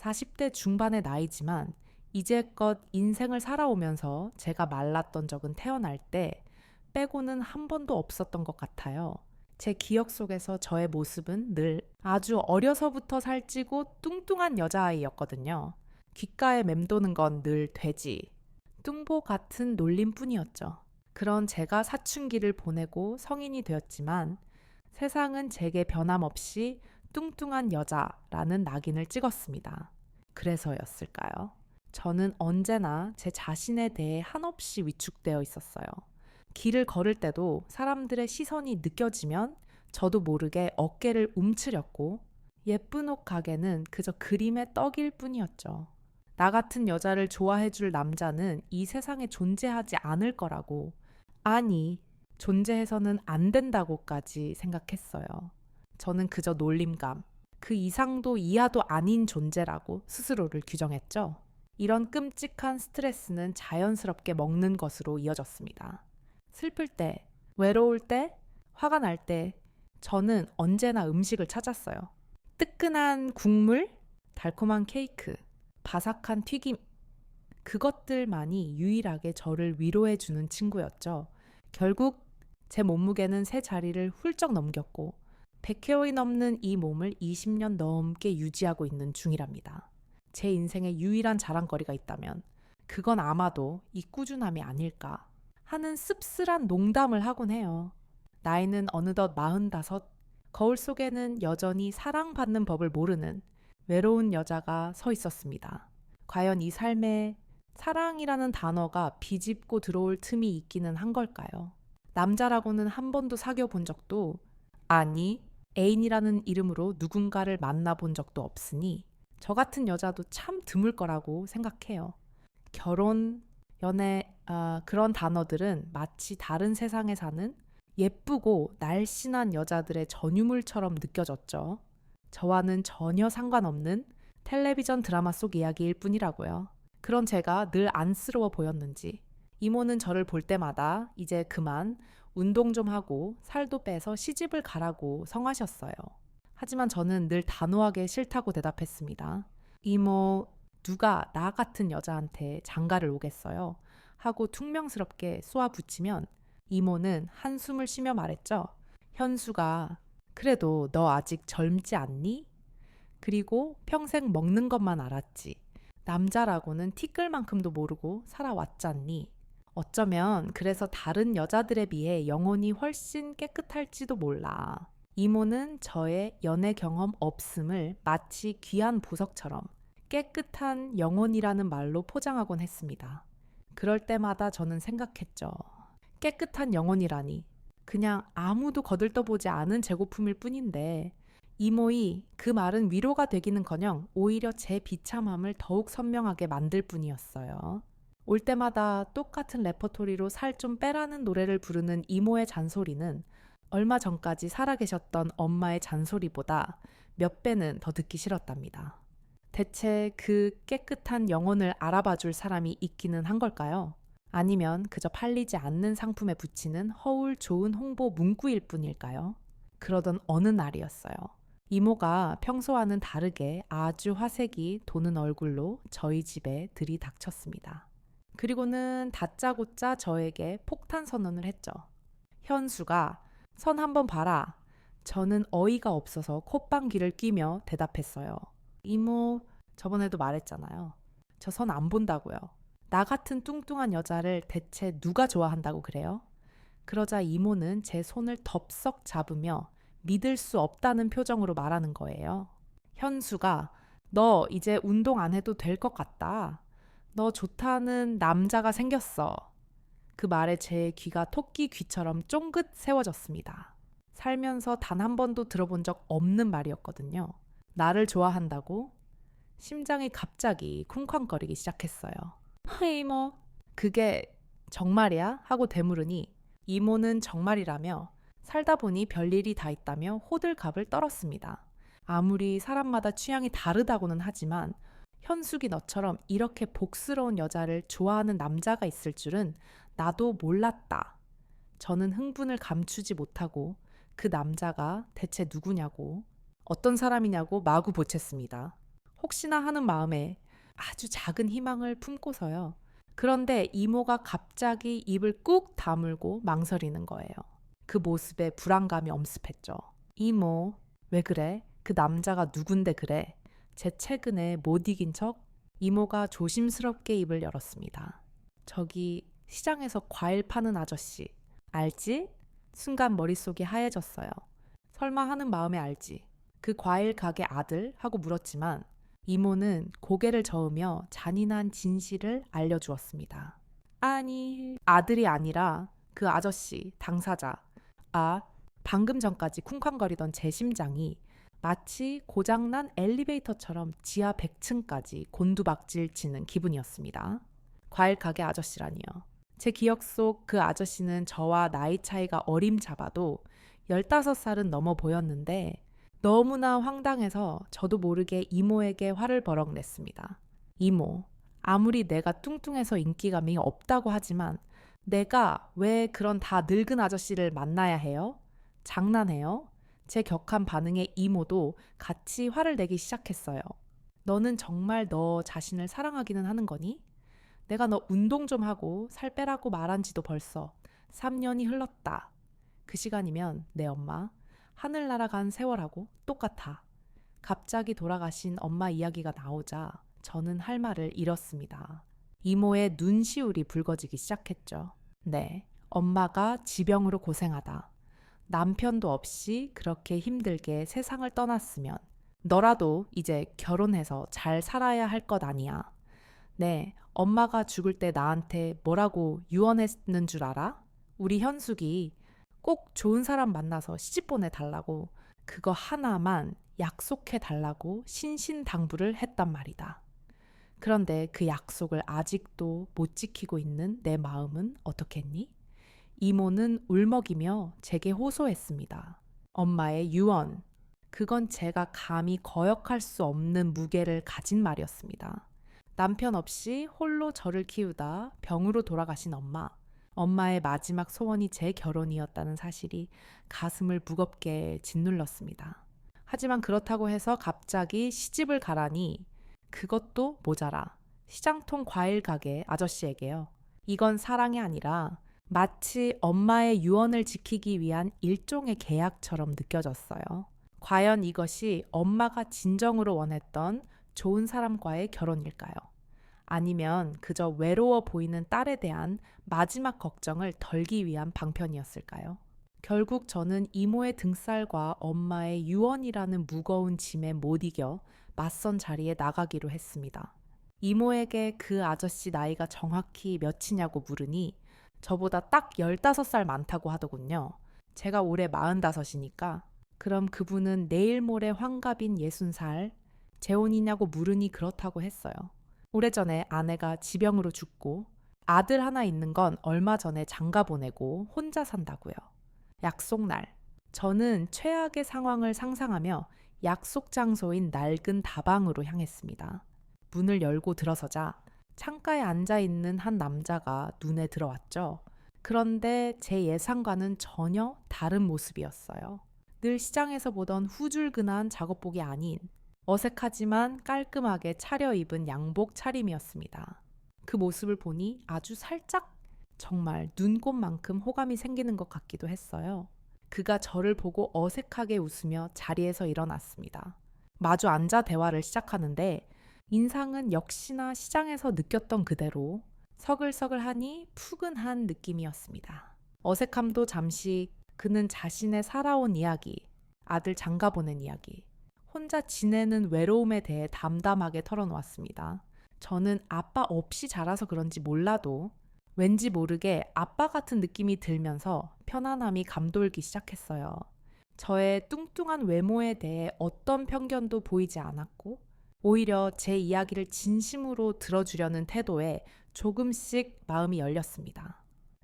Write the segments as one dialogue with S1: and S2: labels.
S1: 40대 중반의 나이지만 이제껏 인생을 살아오면서 제가 말랐던 적은 태어날 때 빼고는 한 번도 없었던 것 같아요. 제 기억 속에서 저의 모습은 늘 아주 어려서부터 살찌고 뚱뚱한 여자아이였거든요. 귓가에 맴도는 건 늘 돼지, 뚱보 같은 놀림뿐이었죠. 그런 제가 사춘기를 보내고 성인이 되었지만 세상은 제게 변함없이 뚱뚱한 여자라는 낙인을 찍었습니다. 그래서였을까요? 저는 언제나 제 자신에 대해 한없이 위축되어 있었어요. 길을 걸을 때도 사람들의 시선이 느껴지면 저도 모르게 어깨를 움츠렸고 예쁜 옷 가게는 그저 그림의 떡일 뿐이었죠. 나 같은 여자를 좋아해줄 남자는 이 세상에 존재하지 않을 거라고, 아니, 존재해서는 안 된다고까지 생각했어요. 저는 그저 놀림감, 그 이상도 이하도 아닌 존재라고 스스로를 규정했죠. 이런 끔찍한 스트레스는 자연스럽게 먹는 것으로 이어졌습니다. 슬플 때, 외로울 때, 화가 날 때, 저는 언제나 음식을 찾았어요. 뜨끈한 국물, 달콤한 케이크, 바삭한 튀김, 그것들만이 유일하게 저를 위로해주는 친구였죠. 결국 제 몸무게는 세 자리를 훌쩍 넘겼고 100kg이 넘는 이 몸을 20년 넘게 유지하고 있는 중이랍니다. 제 인생의 유일한 자랑거리가 있다면 그건 아마도 이 꾸준함이 아닐까 하는 씁쓸한 농담을 하곤 해요. 나이는 어느덧 45, 거울 속에는 여전히 사랑받는 법을 모르는 외로운 여자가 서 있었습니다. 과연 이 삶에 사랑이라는 단어가 비집고 들어올 틈이 있기는 한 걸까요? 남자라고는 한 번도 사귀어 본 적도, 아니, 애인이라는 이름으로 누군가를 만나본 적도 없으니 저 같은 여자도 참 드물 거라고 생각해요. 결혼, 연애, 그런 단어들은 마치 다른 세상에 사는 예쁘고 날씬한 여자들의 전유물처럼 느껴졌죠. 저와는 전혀 상관없는 텔레비전 드라마 속 이야기일 뿐이라고요. 그런 제가 늘 안쓰러워 보였는지 이모는 저를 볼 때마다 이제 그만 운동 좀 하고 살도 빼서 시집을 가라고 성하셨어요. 하지만 저는 늘 단호하게 싫다고 대답했습니다. 이모, 누가 나 같은 여자한테 장가를 오겠어요? 하고 퉁명스럽게 쏘아붙이면 이모는 한숨을 쉬며 말했죠. 현수가, 그래도 너 아직 젊지 않니? 그리고 평생 먹는 것만 알았지. 남자라고는 티끌만큼도 모르고 살아왔잖니. 어쩌면 그래서 다른 여자들에 비해 영혼이 훨씬 깨끗할지도 몰라. 이모는 저의 연애 경험 없음을 마치 귀한 보석처럼 깨끗한 영혼이라는 말로 포장하곤 했습니다. 그럴 때마다 저는 생각했죠. 깨끗한 영혼이라니. 그냥 아무도 거들떠보지 않은 재고품일 뿐인데 이모이 그 말은 위로가 되기는커녕 오히려 제 비참함을 더욱 선명하게 만들 뿐이었어요. 올 때마다 똑같은 레퍼토리로 살 좀 빼라는 노래를 부르는 이모의 잔소리는 얼마 전까지 살아계셨던 엄마의 잔소리보다 몇 배는 더 듣기 싫었답니다. 대체 그 깨끗한 영혼을 알아봐줄 사람이 있기는 한 걸까요? 아니면 그저 팔리지 않는 상품에 붙이는 허울 좋은 홍보 문구일 뿐일까요? 그러던 어느 날이었어요. 이모가 평소와는 다르게 아주 화색이 도는 얼굴로 저희 집에 들이닥쳤습니다. 그리고는 다짜고짜 저에게 폭탄 선언을 했죠. 현수가 선 한번 봐라. 저는 어이가 없어서 콧방귀를 뀌며 대답했어요. 이모, 저번에도 말했잖아요. 저 선 안 본다고요. 나 같은 뚱뚱한 여자를 대체 누가 좋아한다고 그래요? 그러자 이모는 제 손을 덥석 잡으며 믿을 수 없다는 표정으로 말하는 거예요. 현수가 너 이제 운동 안 해도 될 것 같다. 너 좋다는 남자가 생겼어. 그 말에 제 귀가 토끼 귀처럼 쫑긋 세워졌습니다. 살면서 단 한 번도 들어본 적 없는 말이었거든요. 나를 좋아한다고? 심장이 갑자기 쿵쾅거리기 시작했어요. 이모, 그게 정말이야? 하고 되물으니 이모는 정말이라며 살다 보니 별일이 다 있다며 호들갑을 떨었습니다. 아무리 사람마다 취향이 다르다고는 하지만 현숙이 너처럼 이렇게 복스러운 여자를 좋아하는 남자가 있을 줄은 나도 몰랐다. 저는 흥분을 감추지 못하고 그 남자가 대체 누구냐고, 어떤 사람이냐고 마구 보챘습니다. 혹시나 하는 마음에 아주 작은 희망을 품고서요. 그런데 이모가 갑자기 입을 꾹 다물고 망설이는 거예요. 그 모습에 불안감이 엄습했죠. 이모, 왜 그래? 그 남자가 누군데 그래? 제 최근에 못 이긴 척? 이모가 조심스럽게 입을 열었습니다. 저기 시장에서 과일 파는 아저씨, 알지? 순간 머릿속이 하얘졌어요. 설마 하는 마음에 알지. 그 과일 가게 아들? 하고 물었지만 이모는 고개를 저으며 잔인한 진실을 알려주었습니다. 아니, 아들이 아니라 그 아저씨, 당사자. 아, 방금 전까지 쿵쾅거리던 제 심장이 마치 고장난 엘리베이터처럼 지하 100층까지 곤두박질 치는 기분이었습니다. 과일 가게 아저씨라니요. 제 기억 속 그 아저씨는 저와 나이 차이가 어림잡아도 15살은 넘어 보였는데 너무나 황당해서 저도 모르게 이모에게 화를 버럭 냈습니다. 이모, 아무리 내가 뚱뚱해서 인기감이 없다고 하지만 내가 왜 그런 다 늙은 아저씨를 만나야 해요? 장난해요? 제 격한 반응에 이모도 같이 화를 내기 시작했어요. 너는 정말 너 자신을 사랑하기는 하는 거니? 내가 너 운동 좀 하고 살 빼라고 말한 지도 벌써 3년이 흘렀다. 그 시간이면 내 엄마 하늘 날아간 세월하고 똑같아. 갑자기 돌아가신 엄마 이야기가 나오자 저는 할 말을 잃었습니다. 이모의 눈시울이 붉어지기 시작했죠. 네, 엄마가 지병으로 고생하다. 남편도 없이 그렇게 힘들게 세상을 떠났으면 너라도 이제 결혼해서 잘 살아야 할 것 아니야. 네, 엄마가 죽을 때 나한테 뭐라고 유언했는 줄 알아? 우리 현숙이 꼭 좋은 사람 만나서 시집 보내달라고 그거 하나만 약속해달라고 신신당부를 했단 말이다. 그런데 그 약속을 아직도 못 지키고 있는 내 마음은 어떻겠니? 이모는 울먹이며 제게 호소했습니다. 엄마의 유언. 그건 제가 감히 거역할 수 없는 무게를 가진 말이었습니다. 남편 없이 홀로 저를 키우다 병으로 돌아가신 엄마. 엄마의 마지막 소원이 제 결혼이었다는 사실이 가슴을 무겁게 짓눌렀습니다. 하지만 그렇다고 해서 갑자기 시집을 가라니 그것도 모자라. 시장통 과일 가게 아저씨에게요. 이건 사랑이 아니라 마치 엄마의 유언을 지키기 위한 일종의 계약처럼 느껴졌어요. 과연 이것이 엄마가 진정으로 원했던 좋은 사람과의 결혼일까요? 아니면 그저 외로워 보이는 딸에 대한 마지막 걱정을 덜기 위한 방편이었을까요? 결국 저는 이모의 등살과 엄마의 유언이라는 무거운 짐에 못 이겨 맞선 자리에 나가기로 했습니다. 이모에게 그 아저씨 나이가 정확히 몇이냐고 물으니 저보다 딱 15살 많다고 하더군요. 제가 올해 45이니까 그럼 그분은 내일 모레 환갑인 60살 재혼이냐고 물으니 그렇다고 했어요. 오래전에 아내가 지병으로 죽고 아들 하나 있는 건 얼마 전에 장가 보내고 혼자 산다고요. 약속날. 저는 최악의 상황을 상상하며 약속 장소인 낡은 다방으로 향했습니다. 문을 열고 들어서자 창가에 앉아 있는 한 남자가 눈에 들어왔죠. 그런데 제 예상과는 전혀 다른 모습이었어요. 늘 시장에서 보던 후줄근한 작업복이 아닌 어색하지만 깔끔하게 차려입은 양복 차림이었습니다. 그 모습을 보니 아주 살짝 정말 눈곱만큼 호감이 생기는 것 같기도 했어요. 그가 저를 보고 어색하게 웃으며 자리에서 일어났습니다. 마주 앉아 대화를 시작하는데 인상은 역시나 시장에서 느꼈던 그대로 서글서글하니 푸근한 느낌이었습니다. 어색함도 잠시 그는 자신의 살아온 이야기, 아들 장가 보낸 이야기, 혼자 지내는 외로움에 대해 담담하게 털어놓았습니다. 저는 아빠 없이 자라서 그런지 몰라도 왠지 모르게 아빠 같은 느낌이 들면서 편안함이 감돌기 시작했어요. 저의 뚱뚱한 외모에 대해 어떤 편견도 보이지 않았고 오히려 제 이야기를 진심으로 들어주려는 태도에 조금씩 마음이 열렸습니다.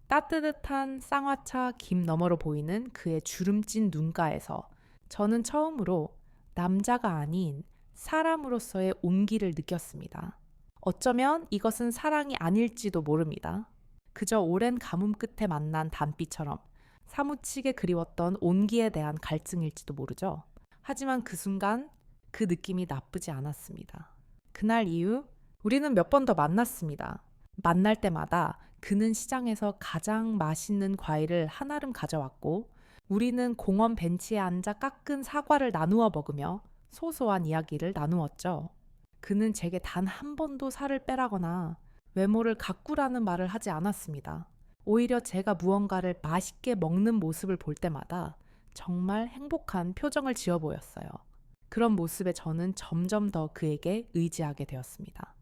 S1: 따뜻한 쌍화차 김 너머로 보이는 그의 주름진 눈가에서 저는 처음으로 남자가 아닌 사람으로서의 온기를 느꼈습니다. 어쩌면 이것은 사랑이 아닐지도 모릅니다. 그저 오랜 가뭄 끝에 만난 단비처럼 사무치게 그리웠던 온기에 대한 갈증일지도 모르죠. 하지만 그 순간 그 느낌이 나쁘지 않았습니다. 그날 이후 우리는 몇 번 더 만났습니다. 만날 때마다 그는 시장에서 가장 맛있는 과일을 한아름 가져왔고 우리는 공원 벤치에 앉아 깎은 사과를 나누어 먹으며 소소한 이야기를 나누었죠. 그는 제게 단 한 번도 살을 빼라거나 외모를 가꾸라는 말을 하지 않았습니다. 오히려 제가 무언가를 맛있게 먹는 모습을 볼 때마다 정말 행복한 표정을 지어 보였어요. 그런 모습에 저는 점점 더 그에게 의지하게 되었습니다.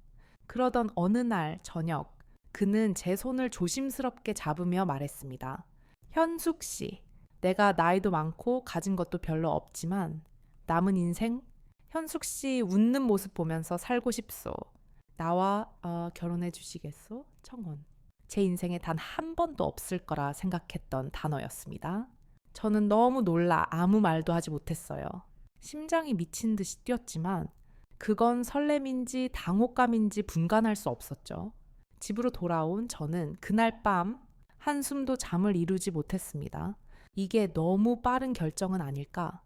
S1: 그러던 어느 날 저녁, 그는 제 손을 조심스럽게 잡으며 말했습니다. 현숙 씨, 내가 나이도 많고 가진 것도 별로 없지만 남은 인생 현숙 씨 웃는 모습 보면서 살고 싶소. 나와 결혼해 주시겠소? 청혼. 제 인생에 단 한 번도 없을 거라 생각했던 단어였습니다. 저는 너무 놀라 아무 말도 하지 못했어요. 심장이 미친 듯이 뛰었지만 그건 설렘인지 당혹감인지 분간할 수 없었죠. 집으로 돌아온 저는 그날 밤 한숨도 잠을 이루지 못했습니다. 이게 너무 빠른 결정은 아닐까?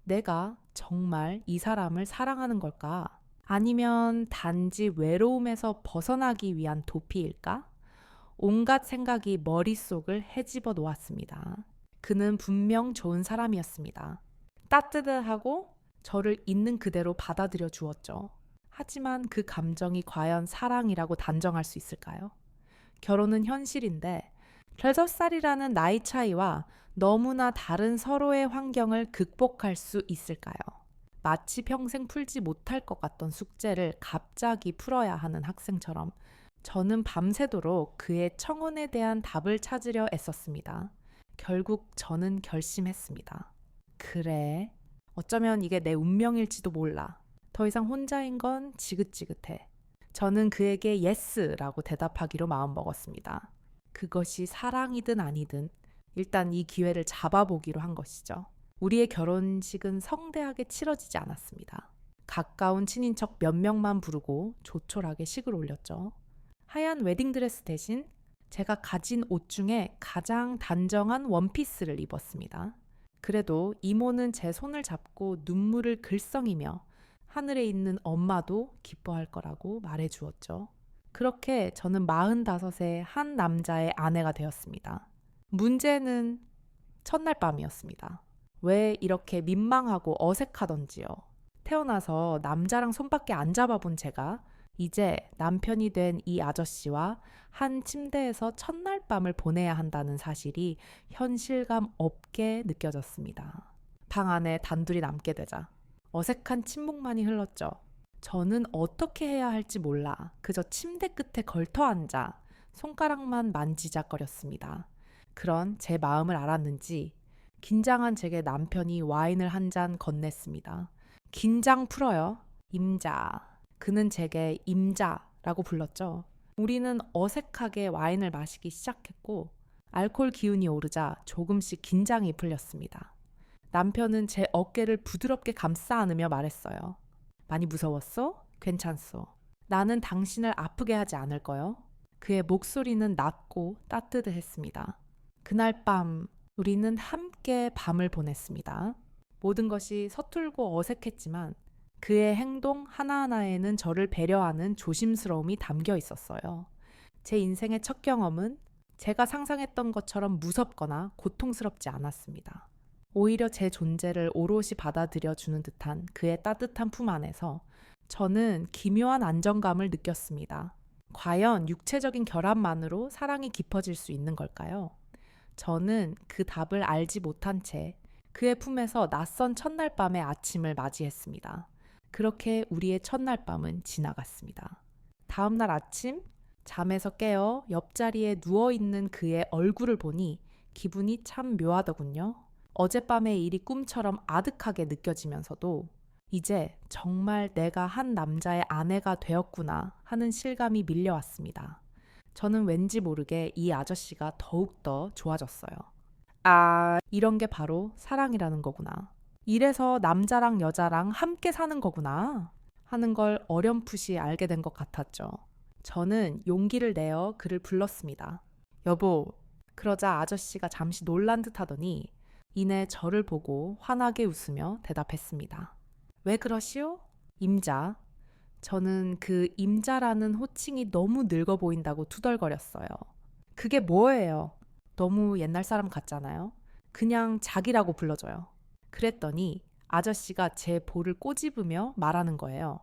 S1: 내가 정말 이 사람을 사랑하는 걸까? 아니면 단지 외로움에서 벗어나기 위한 도피일까? 온갖 생각이 머릿속을 헤집어 놓았습니다. 그는 분명 좋은 사람이었습니다. 따뜻하고 저를 있는 그대로 받아들여 주었죠. 하지만 그 감정이 과연 사랑이라고 단정할 수 있을까요? 결혼은 현실인데 5살이라는 나이 차이와 너무나 다른 서로의 환경을 극복할 수 있을까요? 마치 평생 풀지 못할 것 같던 숙제를 갑자기 풀어야 하는 학생처럼 저는 밤새도록 그의 청혼에 대한 답을 찾으려 애썼습니다. 결국 저는 결심했습니다. 그래, 어쩌면 이게 내 운명일지도 몰라. 더 이상 혼자인 건 지긋지긋해. 저는 그에게 예스라고 대답하기로 마음먹었습니다. 그것이 사랑이든 아니든 일단 이 기회를 잡아보기로 한 것이죠. 우리의 결혼식은 성대하게 치러지지 않았습니다. 가까운 친인척 몇 명만 부르고 조촐하게 식을 올렸죠. 하얀 웨딩드레스 대신 제가 가진 옷 중에 가장 단정한 원피스를 입었습니다. 그래도 이모는 제 손을 잡고 눈물을 글썽이며 하늘에 있는 엄마도 기뻐할 거라고 말해 주었죠. 그렇게 저는 45세 한 남자의 아내가 되었습니다. 문제는 첫날 밤이었습니다. 왜 이렇게 민망하고 어색하던지요. 태어나서 남자랑 손밖에 안 잡아본 제가 이제 남편이 된 이 아저씨와 한 침대에서 첫날 밤을 보내야 한다는 사실이 현실감 없게 느껴졌습니다. 방 안에 단둘이 남게 되자 어색한 침묵만이 흘렀죠. 저는 어떻게 해야 할지 몰라 그저 침대 끝에 걸터 앉아 손가락만 만지작거렸습니다. 그런 제 마음을 알았는지 긴장한 제게 남편이 와인을 한 잔 건넸습니다. 긴장 풀어요. 임자. 그는 제게 임자라고 불렀죠. 우리는 어색하게 와인을 마시기 시작했고 알코올 기운이 오르자 조금씩 긴장이 풀렸습니다. 남편은 제 어깨를 부드럽게 감싸 안으며 말했어요. 많이 무서웠어? 괜찮소. 나는 당신을 아프게 하지 않을 거요. 그의 목소리는 낮고 따뜻했습니다. 그날 밤 우리는 함께 밤을 보냈습니다. 모든 것이 서툴고 어색했지만 그의 행동 하나하나에는 저를 배려하는 조심스러움이 담겨 있었어요. 제 인생의 첫 경험은 제가 상상했던 것처럼 무섭거나 고통스럽지 않았습니다. 오히려 제 존재를 오롯이 받아들여주는 듯한 그의 따뜻한 품 안에서 저는 기묘한 안정감을 느꼈습니다. 과연 육체적인 결합만으로 사랑이 깊어질 수 있는 걸까요? 저는 그 답을 알지 못한 채 그의 품에서 낯선 첫날 밤의 아침을 맞이했습니다. 그렇게 우리의 첫날 밤은 지나갔습니다. 다음 날 아침 잠에서 깨어 옆자리에 누워있는 그의 얼굴을 보니 기분이 참 묘하더군요. 어젯밤의 일이 꿈처럼 아득하게 느껴지면서도 이제 정말 내가 한 남자의 아내가 되었구나 하는 실감이 밀려왔습니다. 저는 왠지 모르게 이 아저씨가 더욱더 좋아졌어요. 아, 이런 게 바로 사랑이라는 거구나. 이래서 남자랑 여자랑 함께 사는 거구나 하는 걸 어렴풋이 알게 된 것 같았죠. 저는 용기를 내어 그를 불렀습니다. 여보. 그러자 아저씨가 잠시 놀란 듯 하더니 이내 저를 보고 환하게 웃으며 대답했습니다. 왜 그러시오? 임자. 저는 그 임자라는 호칭이 너무 늙어 보인다고 투덜거렸어요. 그게 뭐예요? 너무 옛날 사람 같잖아요. 그냥 자기라고 불러줘요. 그랬더니 아저씨가 제 볼을 꼬집으며 말하는 거예요.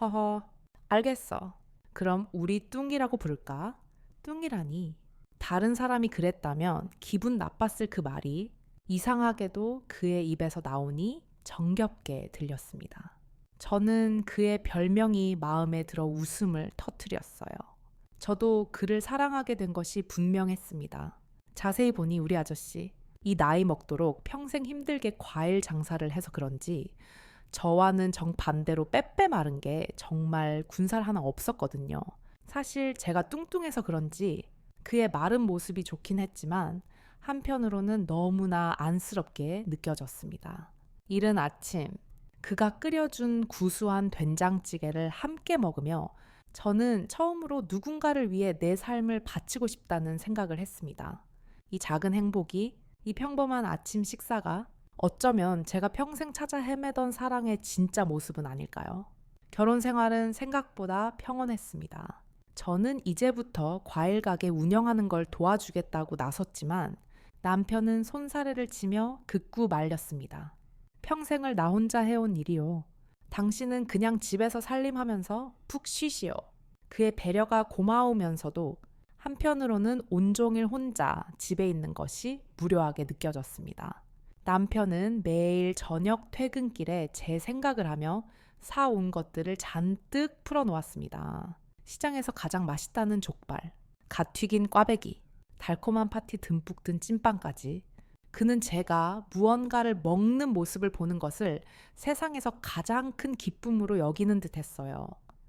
S1: 허허, 알겠어. 그럼 우리 뚱이라고 부를까? 뚱이라니. 다른 사람이 그랬다면 기분 나빴을 그 말이 이상하게도 그의 입에서 나오니 정겹게 들렸습니다. 저는 그의 별명이 마음에 들어 웃음을 터뜨렸어요. 저도 그를 사랑하게 된 것이 분명했습니다. 자세히 보니 우리 아저씨, 이 나이 먹도록 평생 힘들게 과일 장사를 해서 그런지 저와는 정반대로 빼빼 마른 게 정말 군살 하나 없었거든요. 사실 제가 뚱뚱해서 그런지 그의 마른 모습이 좋긴 했지만 한편으로는 너무나 안쓰럽게 느껴졌습니다. 이른 아침, 그가 끓여준 구수한 된장찌개를 함께 먹으며 저는 처음으로 누군가를 위해 내 삶을 바치고 싶다는 생각을 했습니다. 이 작은 행복이, 이 평범한 아침 식사가 어쩌면 제가 평생 찾아 헤매던 사랑의 진짜 모습은 아닐까요? 결혼 생활은 생각보다 평온했습니다. 저는 이제부터 과일 가게 운영하는 걸 도와주겠다고 나섰지만 남편은 손사래를 치며 극구 말렸습니다. 평생을 나 혼자 해온 일이요. 당신은 그냥 집에서 살림하면서 푹 쉬시오. 그의 배려가 고마우면서도 한편으로는 온종일 혼자 집에 있는 것이 무료하게 느껴졌습니다. 남편은 매일 저녁 퇴근길에 제 생각을 하며 사온 것들을 잔뜩 풀어놓았습니다. 시장에서 가장 맛있다는 족발, 갓 튀긴 꽈배기, 달콤한 파티 듬뿍 든 찐빵까지. 그는 제가 무언가를 먹는 모습을 보는 것을 세상에서 가장 큰 기쁨으로 여기는 듯 했어요.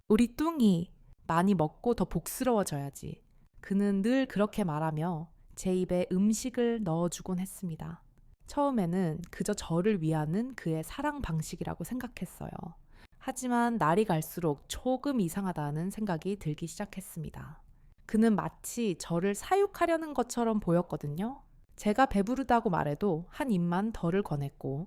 S1: 우리 뚱이 많이 먹고 더 복스러워져야지. 그는 늘 그렇게 말하며 제 입에 음식을 넣어주곤 했습니다. 처음에는 그저 저를 위하는 그의 사랑 방식이라고 생각했어요. 하지만 날이 갈수록 조금 이상하다는 생각이 들기 시작했습니다. 그는 마치 저를 사육하려는 것처럼 보였거든요. 제가 배부르다고 말해도 한 입만 덜을 권했고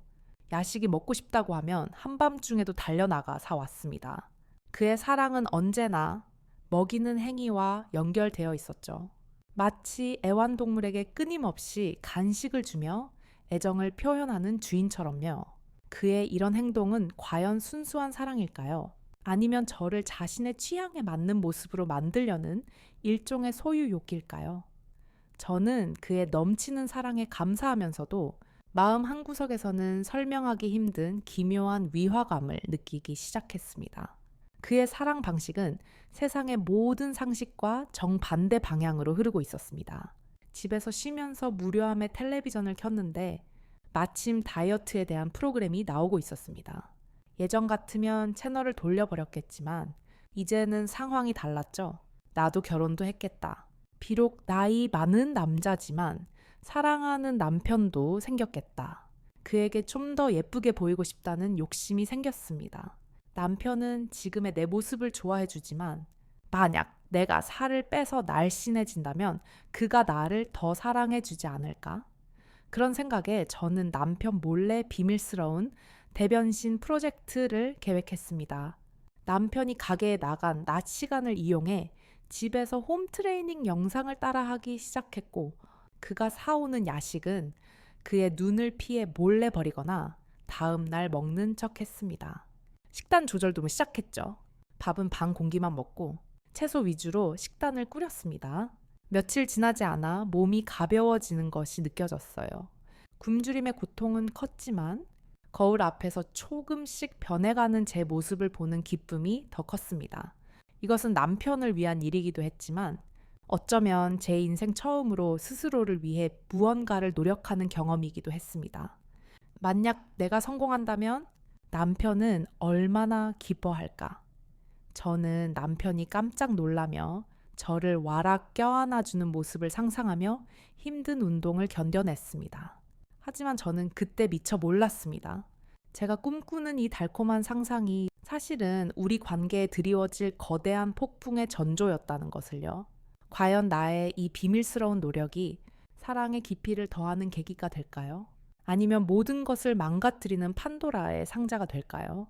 S1: 야식이 먹고 싶다고 하면 한밤중에도 달려나가 사왔습니다. 그의 사랑은 언제나 먹이는 행위와 연결되어 있었죠. 마치 애완동물에게 끊임없이 간식을 주며 애정을 표현하는 주인처럼요. 그의 이런 행동은 과연 순수한 사랑일까요? 아니면 저를 자신의 취향에 맞는 모습으로 만들려는 일종의 소유욕일까요? 저는 그의 넘치는 사랑에 감사하면서도 마음 한구석에서는 설명하기 힘든 기묘한 위화감을 느끼기 시작했습니다. 그의 사랑 방식은 세상의 모든 상식과 정반대 방향으로 흐르고 있었습니다. 집에서 쉬면서 무료함에 텔레비전을 켰는데 마침 다이어트에 대한 프로그램이 나오고 있었습니다. 예전 같으면 채널을 돌려버렸겠지만 이제는 상황이 달랐죠. 나도 결혼도 했겠다. 비록 나이 많은 남자지만 사랑하는 남편도 생겼겠다. 그에게 좀 더 예쁘게 보이고 싶다는 욕심이 생겼습니다. 남편은 지금의 내 모습을 좋아해주지만 만약 내가 살을 빼서 날씬해진다면 그가 나를 더 사랑해주지 않을까? 그런 생각에 저는 남편 몰래 비밀스러운 대변신 프로젝트를 계획했습니다. 남편이 가게에 나간 낮 시간을 이용해 집에서 홈트레이닝 영상을 따라하기 시작했고 그가 사오는 야식은 그의 눈을 피해 몰래 버리거나 다음 날 먹는 척 했습니다. 식단 조절도 시작했죠. 밥은 반 공기만 먹고 채소 위주로 식단을 꾸렸습니다. 며칠 지나지 않아 몸이 가벼워지는 것이 느껴졌어요. 굶주림의 고통은 컸지만 거울 앞에서 조금씩 변해가는 제 모습을 보는 기쁨이 더 컸습니다. 이것은 남편을 위한 일이기도 했지만 어쩌면 제 인생 처음으로 스스로를 위해 무언가를 노력하는 경험이기도 했습니다. 만약 내가 성공한다면 남편은 얼마나 기뻐할까? 저는 남편이 깜짝 놀라며 저를 와락 껴안아주는 모습을 상상하며 힘든 운동을 견뎌냈습니다. 하지만 저는 그때 미처 몰랐습니다. 제가 꿈꾸는 이 달콤한 상상이 사실은 우리 관계에 드리워질 거대한 폭풍의 전조였다는 것을요. 과연 나의 이 비밀스러운 노력이 사랑의 깊이를 더하는 계기가 될까요? 아니면 모든 것을 망가뜨리는 판도라의 상자가 될까요?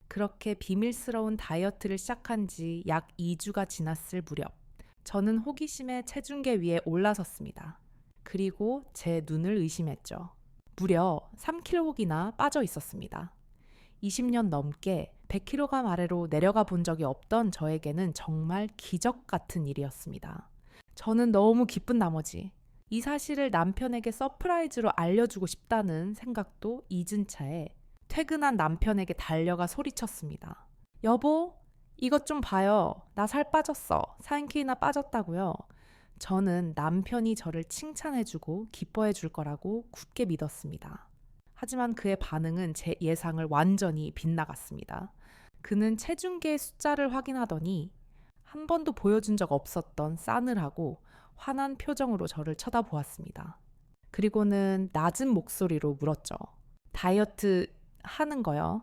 S1: 그렇게 비밀스러운 다이어트를 시작한 지 약 2주가 지났을 무렵, 저는 호기심에 체중계 위에 올라섰습니다. 그리고 제 눈을 의심했죠. 무려 3kg이나 빠져 있었습니다. 20년 넘게 100kg 아래로 내려가 본 적이 없던 저에게는 정말 기적 같은 일이었습니다. 저는 너무 기쁜 나머지 이 사실을 남편에게 서프라이즈로 알려주고 싶다는 생각도 잊은 채에 퇴근한 남편에게 달려가 소리쳤습니다. 여보, 이것 좀 봐요. 나 살 빠졌어. 4kg나 빠졌다고요. 저는 남편이 저를 칭찬해주고 기뻐해줄 거라고 굳게 믿었습니다. 하지만 그의 반응은 제 예상을 완전히 빗나갔습니다. 그는 체중계의 숫자를 확인하더니 한 번도 보여준 적 없었던 싸늘하고 화난 표정으로 저를 쳐다보았습니다. 그리고는 낮은 목소리로 물었죠. 다이어트 하는 거요?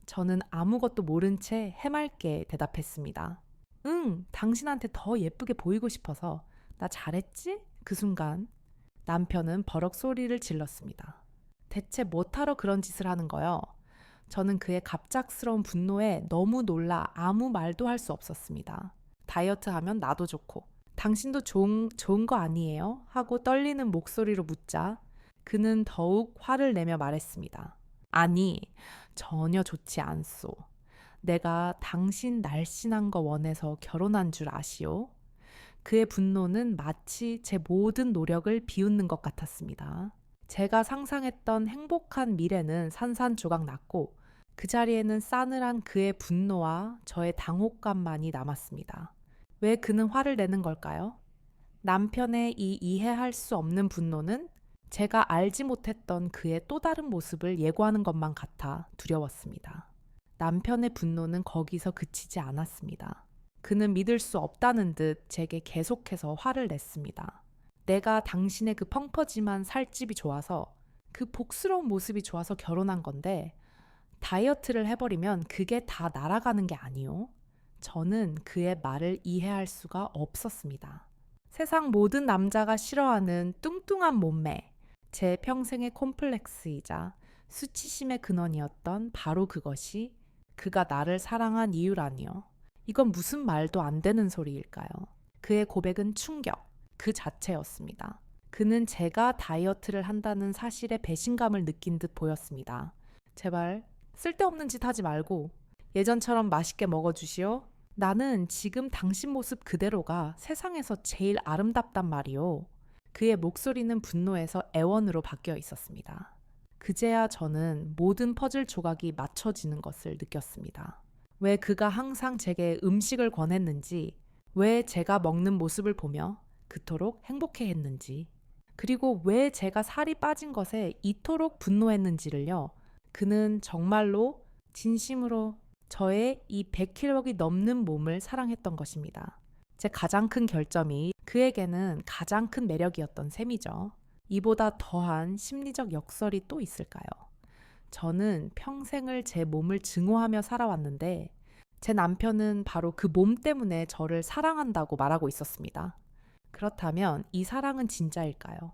S1: 저는 아무것도 모른 채 해맑게 대답했습니다. 응, 당신한테 더 예쁘게 보이고 싶어서. 나 잘했지? 그 순간 남편은 버럭 소리를 질렀습니다. 대체 못하러 그런 짓을 하는 거요? 저는 그의 갑작스러운 분노에 너무 놀라 아무 말도 할 수 없었습니다. 다이어트 하면 나도 좋고 당신도 좋은 거 아니에요? 하고 떨리는 목소리로 묻자 그는 더욱 화를 내며 말했습니다. 아니, 전혀 좋지 않소. 내가 당신 날씬한 거 원해서 결혼한 줄 아시오? 그의 분노는 마치 제 모든 노력을 비웃는 것 같았습니다. 제가 상상했던 행복한 미래는 산산조각 났고 그 자리에는 싸늘한 그의 분노와 저의 당혹감만이 남았습니다. 왜 그는 화를 내는 걸까요? 남편의 이 이해할 수 없는 분노는 제가 알지 못했던 그의 또 다른 모습을 예고하는 것만 같아 두려웠습니다. 남편의 분노는 거기서 그치지 않았습니다. 그는 믿을 수 없다는 듯 제게 계속해서 화를 냈습니다. 내가 당신의 그 펑퍼짐한 살집이 좋아서 그 복스러운 모습이 좋아서 결혼한 건데 다이어트를 해버리면 그게 다 날아가는 게 아니오. 저는 그의 말을 이해할 수가 없었습니다. 세상 모든 남자가 싫어하는 뚱뚱한 몸매, 제 평생의 콤플렉스이자 수치심의 근원이었던 바로 그것이 그가 나를 사랑한 이유라니요. 이건 무슨 말도 안 되는 소리일까요? 그의 고백은 충격 그 자체였습니다. 그는 제가 다이어트를 한다는 사실에 배신감을 느낀 듯 보였습니다. 제발 쓸데없는 짓 하지 말고 예전처럼 맛있게 먹어주시오. 나는 지금 당신 모습 그대로가 세상에서 제일 아름답단 말이오. 그의 목소리는 분노에서 애원으로 바뀌어 있었습니다. 그제야 저는 모든 퍼즐 조각이 맞춰지는 것을 느꼈습니다. 왜 그가 항상 제게 음식을 권했는지, 왜 제가 먹는 모습을 보며 그토록 행복해했는지, 그리고 왜 제가 살이 빠진 것에 이토록 분노했는지를요. 그는 정말로 진심으로 저의 이 100kg이 넘는 몸을 사랑했던 것입니다. 제 가장 큰 결점이 그에게는 가장 큰 매력이었던 셈이죠. 이보다 더한 심리적 역설이 또 있을까요? 저는 평생을 제 몸을 증오하며 살아왔는데 제 남편은 바로 그 몸 때문에 저를 사랑한다고 말하고 있었습니다. 그렇다면 이 사랑은 진짜일까요?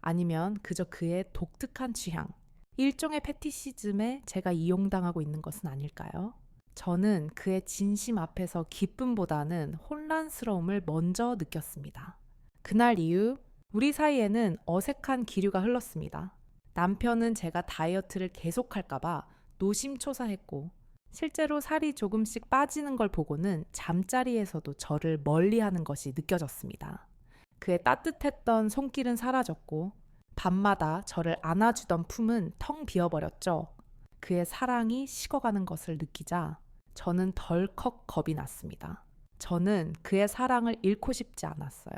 S1: 아니면 그저 그의 독특한 취향, 일종의 패티시즘에 제가 이용당하고 있는 것은 아닐까요? 저는 그의 진심 앞에서 기쁨보다는 혼란스러움을 먼저 느꼈습니다. 그날 이후 우리 사이에는 어색한 기류가 흘렀습니다. 남편은 제가 다이어트를 계속할까봐 노심초사했고 실제로 살이 조금씩 빠지는 걸 보고는 잠자리에서도 저를 멀리하는 것이 느껴졌습니다. 그의 따뜻했던 손길은 사라졌고 밤마다 저를 안아주던 품은 텅 비어버렸죠. 그의 사랑이 식어가는 것을 느끼자 저는 덜컥 겁이 났습니다. 저는 그의 사랑을 잃고 싶지 않았어요.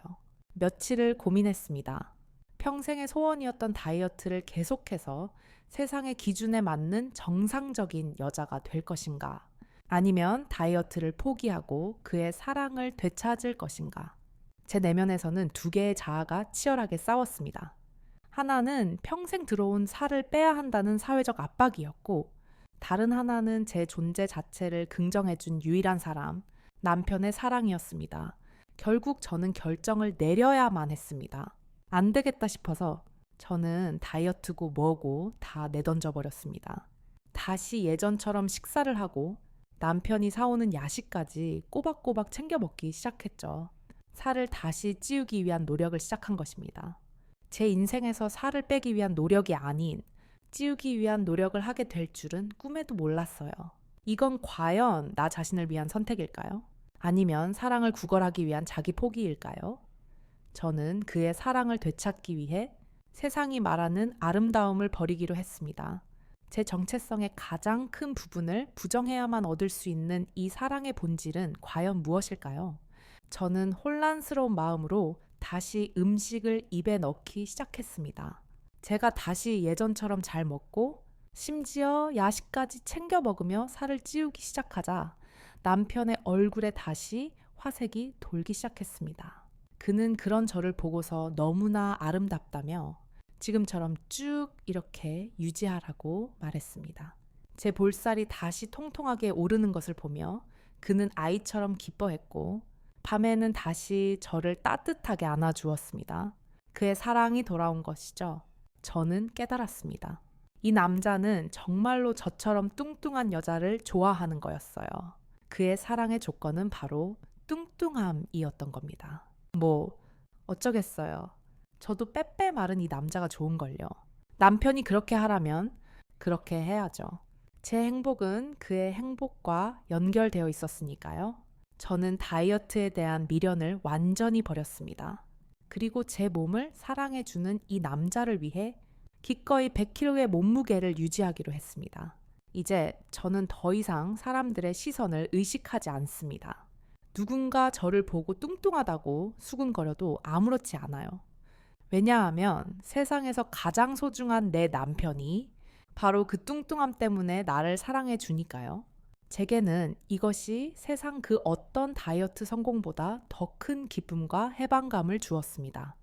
S1: 며칠을 고민했습니다. 평생의 소원이었던 다이어트를 계속해서 세상의 기준에 맞는 정상적인 여자가 될 것인가? 아니면 다이어트를 포기하고 그의 사랑을 되찾을 것인가? 제 내면에서는 두 개의 자아가 치열하게 싸웠습니다. 하나는 평생 들어온 살을 빼야 한다는 사회적 압박이었고 다른 하나는 제 존재 자체를 긍정해준 유일한 사람, 남편의 사랑이었습니다. 결국 저는 결정을 내려야만 했습니다. 안 되겠다 싶어서 저는 다이어트고 뭐고 다 내던져 버렸습니다. 다시 예전처럼 식사를 하고 남편이 사오는 야식까지 꼬박꼬박 챙겨 먹기 시작했죠. 살을 다시 찌우기 위한 노력을 시작한 것입니다. 제 인생에서 살을 빼기 위한 노력이 아닌 찌우기 위한 노력을 하게 될 줄은 꿈에도 몰랐어요. 이건 과연 나 자신을 위한 선택일까요? 아니면 사랑을 구걸하기 위한 자기 포기일까요? 저는 그의 사랑을 되찾기 위해 세상이 말하는 아름다움을 버리기로 했습니다. 제 정체성의 가장 큰 부분을 부정해야만 얻을 수 있는 이 사랑의 본질은 과연 무엇일까요? 저는 혼란스러운 마음으로 다시 음식을 입에 넣기 시작했습니다. 제가 다시 예전처럼 잘 먹고 심지어 야식까지 챙겨 먹으며 살을 찌우기 시작하자 남편의 얼굴에 다시 화색이 돌기 시작했습니다. 그는 그런 저를 보고서 너무나 아름답다며 지금처럼 쭉 이렇게 유지하라고 말했습니다. 제 볼살이 다시 통통하게 오르는 것을 보며 그는 아이처럼 기뻐했고 밤에는 다시 저를 따뜻하게 안아주었습니다. 그의 사랑이 돌아온 것이죠. 저는 깨달았습니다. 이 남자는 정말로 저처럼 뚱뚱한 여자를 좋아하는 거였어요. 그의 사랑의 조건은 바로 뚱뚱함이었던 겁니다. 뭐 어쩌겠어요. 저도 빼빼 마른 이 남자가 좋은걸요. 남편이 그렇게 하라면 그렇게 해야죠. 제 행복은 그의 행복과 연결되어 있었으니까요. 저는 다이어트에 대한 미련을 완전히 버렸습니다. 그리고 제 몸을 사랑해주는 이 남자를 위해 기꺼이 100kg의 몸무게를 유지하기로 했습니다. 이제 저는 더 이상 사람들의 시선을 의식하지 않습니다. 누군가 저를 보고 뚱뚱하다고 수군거려도 아무렇지 않아요. 왜냐하면 세상에서 가장 소중한 내 남편이 바로 그 뚱뚱함 때문에 나를 사랑해 주니까요. 제게는 이것이 세상 그 어떤 다이어트 성공보다 더 큰 기쁨과 해방감을 주었습니다.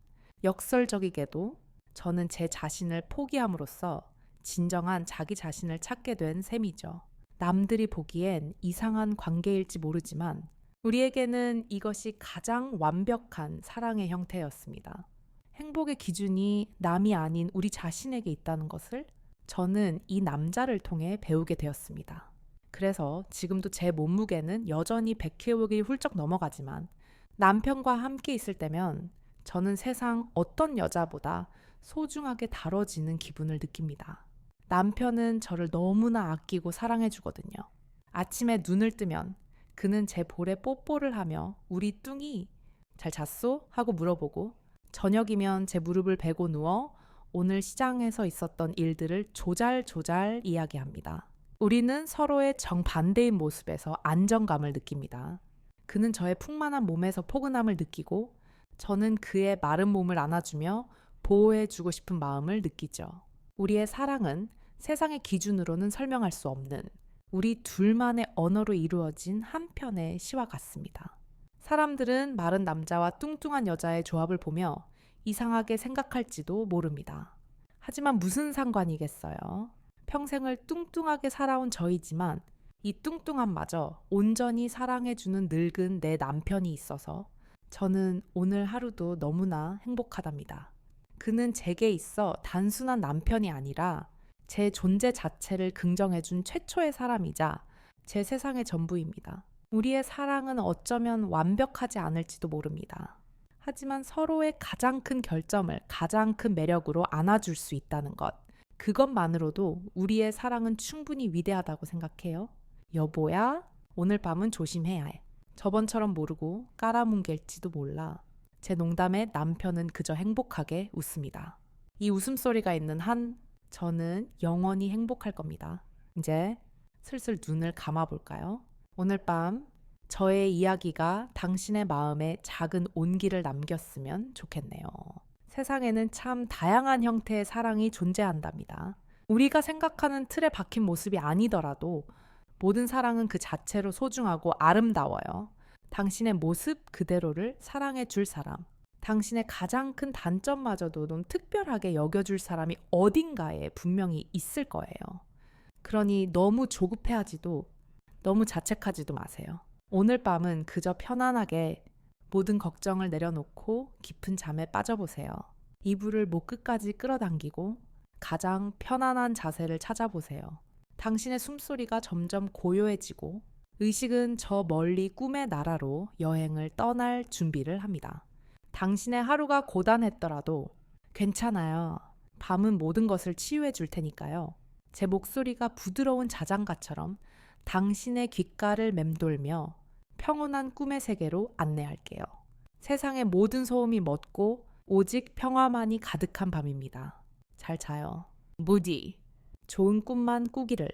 S1: 역설적이게도 저는 제 자신을 포기함으로써 진정한 자기 자신을 찾게 된 셈이죠. 남들이 보기엔 이상한 관계일지 모르지만 우리에게는 이것이 가장 완벽한 사랑의 형태였습니다. 행복의 기준이 남이 아닌 우리 자신에게 있다는 것을 저는 이 남자를 통해 배우게 되었습니다. 그래서 지금도 제 몸무게는 여전히 100kg이 훌쩍 넘어가지만 남편과 함께 있을 때면 저는 세상 어떤 여자보다 소중하게 다뤄지는 기분을 느낍니다. 남편은 저를 너무나 아끼고 사랑해 주거든요. 아침에 눈을 뜨면 그는 제 볼에 뽀뽀를 하며 우리 뚱이 잘 잤소? 하고 물어보고 저녁이면 제 무릎을 베고 누워 오늘 시장에서 있었던 일들을 조잘조잘 이야기합니다. 우리는 서로의 정반대인 모습에서 안정감을 느낍니다. 그는 저의 풍만한 몸에서 포근함을 느끼고 저는 그의 마른 몸을 안아주며 보호해주고 싶은 마음을 느끼죠. 우리의 사랑은 세상의 기준으로는 설명할 수 없는 우리 둘만의 언어로 이루어진 한 편의 시와 같습니다. 사람들은 마른 남자와 뚱뚱한 여자의 조합을 보며 이상하게 생각할지도 모릅니다. 하지만 무슨 상관이겠어요? 평생을 뚱뚱하게 살아온 저이지만 이 뚱뚱함마저 온전히 사랑해주는 늙은 내 남편이 있어서 저는 오늘 하루도 너무나 행복하답니다. 그는 제게 있어 단순한 남편이 아니라 제 존재 자체를 긍정해준 최초의 사람이자 제 세상의 전부입니다. 우리의 사랑은 어쩌면 완벽하지 않을지도 모릅니다. 하지만 서로의 가장 큰 결점을 가장 큰 매력으로 안아줄 수 있다는 것. 그것만으로도 우리의 사랑은 충분히 위대하다고 생각해요. 여보야, 오늘 밤은 조심해야 해. 저번처럼 모르고 깔아뭉갤지도 몰라. 제 농담에 남편은 그저 행복하게 웃습니다. 이 웃음소리가 있는 한 저는 영원히 행복할 겁니다. 이제 슬슬 눈을 감아볼까요? 오늘 밤 저의 이야기가 당신의 마음에 작은 온기를 남겼으면 좋겠네요. 세상에는 참 다양한 형태의 사랑이 존재한답니다. 우리가 생각하는 틀에 박힌 모습이 아니더라도 모든 사랑은 그 자체로 소중하고 아름다워요. 당신의 모습 그대로를 사랑해 줄 사람, 당신의 가장 큰 단점마저도 좀 특별하게 여겨줄 사람이 어딘가에 분명히 있을 거예요. 그러니 너무 조급해하지도 너무 자책하지도 마세요. 오늘 밤은 그저 편안하게 모든 걱정을 내려놓고 깊은 잠에 빠져보세요. 이불을 목 끝까지 끌어당기고 가장 편안한 자세를 찾아보세요. 당신의 숨소리가 점점 고요해지고 의식은 저 멀리 꿈의 나라로 여행을 떠날 준비를 합니다. 당신의 하루가 고단했더라도 괜찮아요. 밤은 모든 것을 치유해 줄 테니까요. 제 목소리가 부드러운 자장가처럼 당신의 귓가를 맴돌며 평온한 꿈의 세계로 안내할게요. 세상의 모든 소음이 멎고 오직 평화만이 가득한 밤입니다. 잘 자요. 무디. 좋은 꿈만 꾸기를.